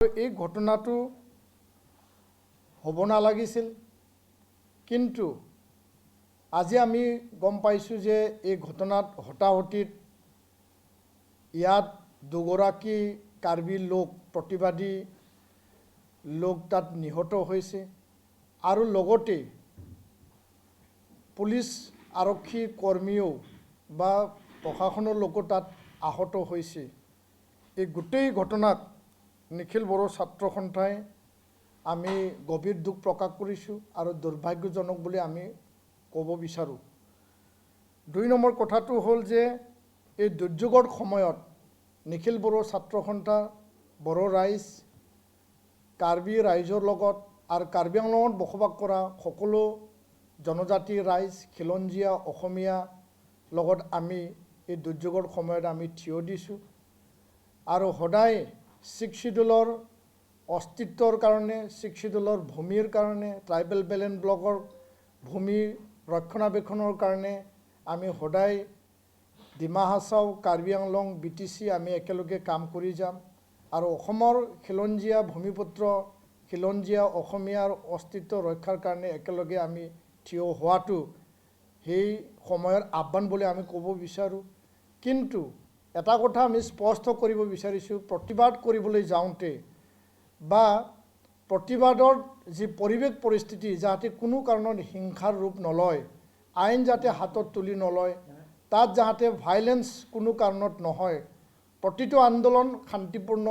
এই ঘটনাটো হ'ব নালাগিছিল, কিন্তু আজি আমি গম পাইছোঁ যে এই ঘটনাত হতাহতিত ইয়াত দুগৰাকী কাৰ্বি লোক প্ৰতিবাদী লোক তাত নিহত হৈছে আৰু লগতে পুলিচ আৰক্ষী কৰ্মীও বা প্ৰশাসনৰ লোকো তাত আহত হৈছে। এই গোটেই ঘটনাক নিখিল বড়ো ছাত্ৰ সন্থাই আমি গভীৰ দুখ প্ৰকাশ কৰিছোঁ আৰু দুৰ্ভাগ্যজনক বুলি আমি ক'ব বিচাৰোঁ। ২ নম্বৰ কথাটো হ'ল যে এই দুৰ্যোগৰ সময়ত নিখিল বড়ো ছাত্ৰ সন্থা বড়ো ৰাইজ কাৰ্বি ৰাইজৰ লগত আৰু কাৰ্বি আংলঙত বসবাস কৰা সকলো জনজাতি ৰাইজ খিলঞ্জীয়া অসমীয়া লগত আমি এই দুৰ্যোগৰ সময়ত আমি থিয় দিছোঁ আৰু সদায় শিখ শিডিউলৰ অস্তিত্বৰ কাৰণে শিখ শিডিউলৰ ভূমিৰ কাৰণে ট্ৰাইবেল বেলেঞ্চ ব্লকৰ ভূমি ৰক্ষণাবেক্ষণৰ কাৰণে আমি সদায় ডিমা হাছাও কাৰ্বি আংলং BTC আমি একেলগে কাম কৰি যাম আৰু অসমৰ খিলঞ্জীয়া ভূমিপুত্ৰ খিলঞ্জীয়া অসমীয়াৰ অস্তিত্ব ৰক্ষাৰ কাৰণে একেলগে আমি থিয় হোৱাটো সেই সময়ৰ আহ্বান বুলি আমি ক'ব বিচাৰোঁ। কিন্তু এটা কথা আমি স্পষ্ট কৰিব বিচাৰিছোঁ, প্ৰতিবাদ কৰিবলৈ যাওঁতে বা প্ৰতিবাদৰ যি পৰিৱেশ পৰিস্থিতি যাতে কোনো কাৰণত হিংসাৰ ৰূপ নলয়, আইন যাতে হাতত তুলি নলয়, তাত যাতে ভাইলেন্স কোনো কাৰণত নহয়, প্ৰতিটো আন্দোলন শান্তিপূৰ্ণ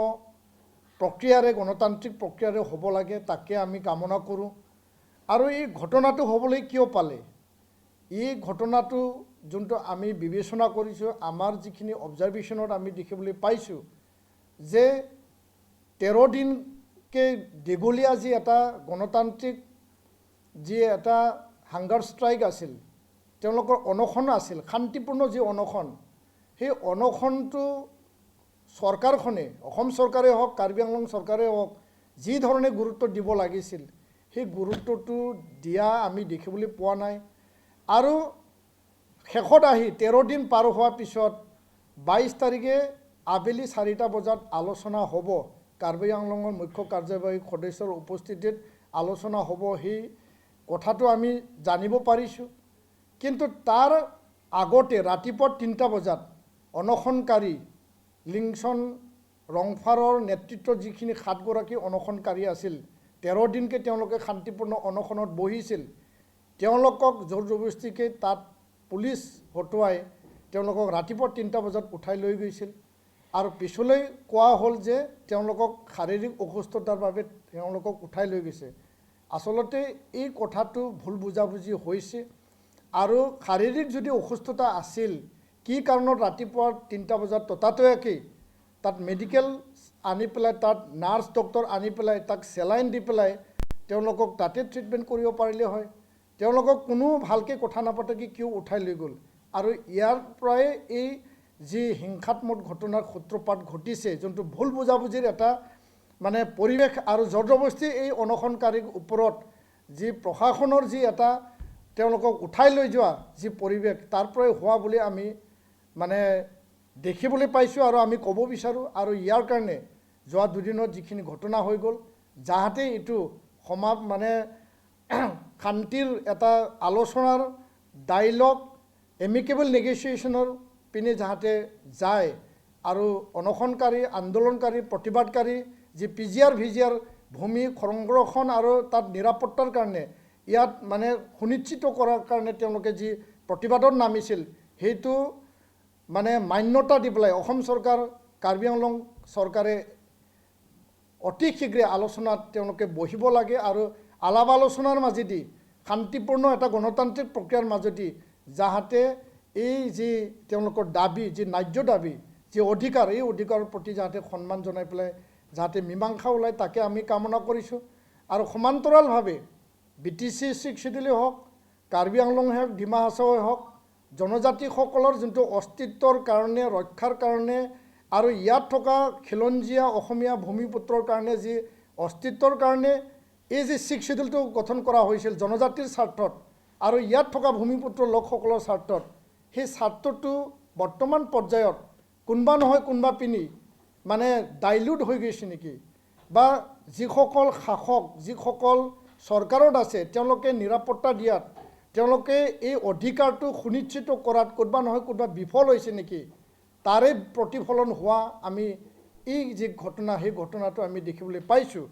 প্ৰক্ৰিয়াৰে গণতান্ত্ৰিক প্ৰক্ৰিয়াৰে হ'ব লাগে, তাকে আমি কামনা কৰোঁ। আৰু এই ঘটনাটো হ'বলৈ কিয় পালে? এই ঘটনাটো যোনটো আমি বিবেচনা কৰিছোঁ, আমাৰ যিখিনি অবজাৰভেশ্যনত আমি দেখিবলৈ পাইছোঁ যে 13 দিনকে দীঘলীয়া যি এটা গণতান্ত্ৰিক যি এটা হাংগাৰ ষ্ট্ৰাইক আছিল, তেওঁলোকৰ অনশন আছিল, শান্তিপূৰ্ণ যি অনশন, সেই অনশনটো চৰকাৰখনে অসম চৰকাৰে হওক কাৰ্বি আংলং চৰকাৰে হওক যি ধৰণে গুৰুত্ব দিব লাগিছিল সেই গুৰুত্বটো দিয়া আমি দেখিবলৈ পোৱা নাই। আৰু শেষত আহি 13 দিন পাৰ হোৱাৰ পিছত 22 তাৰিখে আবেলি 4টা বজাত আলোচনা হ'ব, কাৰ্বি আংলঙৰ মুখ্য কাৰ্যবাহী সদস্যৰ উপস্থিতিত আলোচনা হ'ব, সেই কথাটো আমি জানিব পাৰিছোঁ। কিন্তু তাৰ আগতে ৰাতিপুৱা 3টা বজাত অনশনকাৰী লিংচন ৰংফাৰৰ নেতৃত্বত যিখিনি 7 গৰাকী অনশনকাৰী আছিল, 13 দিনকে তেওঁলোকে শান্তিপূৰ্ণ অনশনত বহিছিল, তেওঁলোকক জোৰ জবৰদস্তিকে তাত পুলিচ হতুৱাই তেওঁলোকক ৰাতিপুৱা 3টা বজাত উঠাই লৈ গৈছিল আৰু পিছলৈ কোৱা হ'ল যে তেওঁলোকক শাৰীৰিক অসুস্থতাৰ বাবে তেওঁলোকক উঠাই লৈ গৈছে। আচলতে এই কথাটো ভুল বুজাবুজি হৈছে আৰু শাৰীৰিক যদি অসুস্থতা আছিল, কি কাৰণত ৰাতিপুৱা 3টা বজাত ততাতৈয়াকৈ তাত মেডিকেল আনি পেলাই তাত নাৰ্ছ ডক্টৰ আনি পেলাই তাক চেলাইন দি পেলাই তেওঁলোকক তাতে ট্ৰিটমেণ্ট কৰিব পাৰিলে হয়, তেওঁলোকক কোনো ভালকৈ কথা নাপাতাকৈ কিয় উঠাই লৈ গ'ল? আৰু ইয়াৰ পৰাই এই যি হিংসাত্মক ঘটনাৰ সূত্ৰপাত ঘটিছে, যোনটো ভুল বুজাবুজিৰ এটা মানে পৰিৱেশ আৰু জবৰদস্তি এই অনশনকাৰীৰ ওপৰত যি প্ৰশাসনৰ যি এটা তেওঁলোকক উঠাই লৈ যোৱা যি পৰিৱেশ, তাৰ পৰাই হোৱা বুলি আমি মানে দেখিবলৈ পাইছোঁ আৰু আমি ক'ব বিচাৰোঁ। আৰু ইয়াৰ কাৰণে যোৱা 2 দিনত যিখিনি ঘটনা হৈ গ'ল, যাহাতে এইটো মানে শান্তিৰ এটা আলোচনাৰ ডাইলগ এমিকেবল নেগচিয়েশ্যনৰ পিনে যাহাতে যায় আৰু অনশনকাৰী আন্দোলনকাৰী প্ৰতিবাদকাৰী যি PGR VGR ভূমি সংৰক্ষণ আৰু তাত নিৰাপত্তাৰ কাৰণে ইয়াত মানে সুনিশ্চিত কৰাৰ কাৰণে তেওঁলোকে যি প্ৰতিবাদত নামিছিল, সেইটো মানে মান্যতা দি পেলাই অসম চৰকাৰ কাৰ্বি আংলং চৰকাৰে অতি শীঘ্ৰে আলোচনাত তেওঁলোকে বহিব লাগে আৰু আলাপ আলোচনাৰ মাজেদি শান্তিপূৰ্ণ এটা গণতান্ত্ৰিক প্ৰক্ৰিয়াৰ মাজেদি যাহাতে এই যি তেওঁলোকৰ দাবী, যি ন্যায্য দাবী, যি অধিকাৰ, এই অধিকাৰৰ প্ৰতি যাহাতে সন্মান জনাই পেলাই যাহাতে মীমাংসা ওলায়, তাকে আমি কামনা কৰিছোঁ। আৰু সমান্তৰালভাৱে BTC শিখ শিডিউলে হওক, কাৰ্বি আংলঙে হওক, ডিমা হাছাওৱে হওক, জনজাতিসকলৰ যোনটো অস্তিত্বৰ কাৰণে ৰক্ষাৰ কাৰণে আৰু ইয়াত থকা খিলঞ্জীয়া অসমীয়া ভূমিপুত্ৰৰ কাৰণে যি অস্তিত্বৰ কাৰণে এই যে শিখ শিডিউলটো গঠন কৰা হৈছিল জনজাতিৰ স্বাৰ্থত আৰু ইয়াত থকা ভূমিপুত্ৰ লোকসকলৰ স্বাৰ্থত, সেই স্বাৰ্থটো বৰ্তমান পৰ্যায়ত কোনোবা নহয় কোনোবা পিনি মানে ডাইলুট হৈ গৈছে নেকি? বা যিসকল শাসক যিসকল চৰকাৰত আছে তেওঁলোকে নিৰাপত্তা দিয়াত তেওঁলোকে এই অধিকাৰটো সুনিশ্চিত কৰাত ক'ৰবাত নহয় ক'ৰবাত বিফল হৈছে নেকি তাৰে প্ৰতিফলন হোৱা আমি এই যে ঘটনা সেই ঘটনাটো আমি দেখিবলৈ পাইছোঁ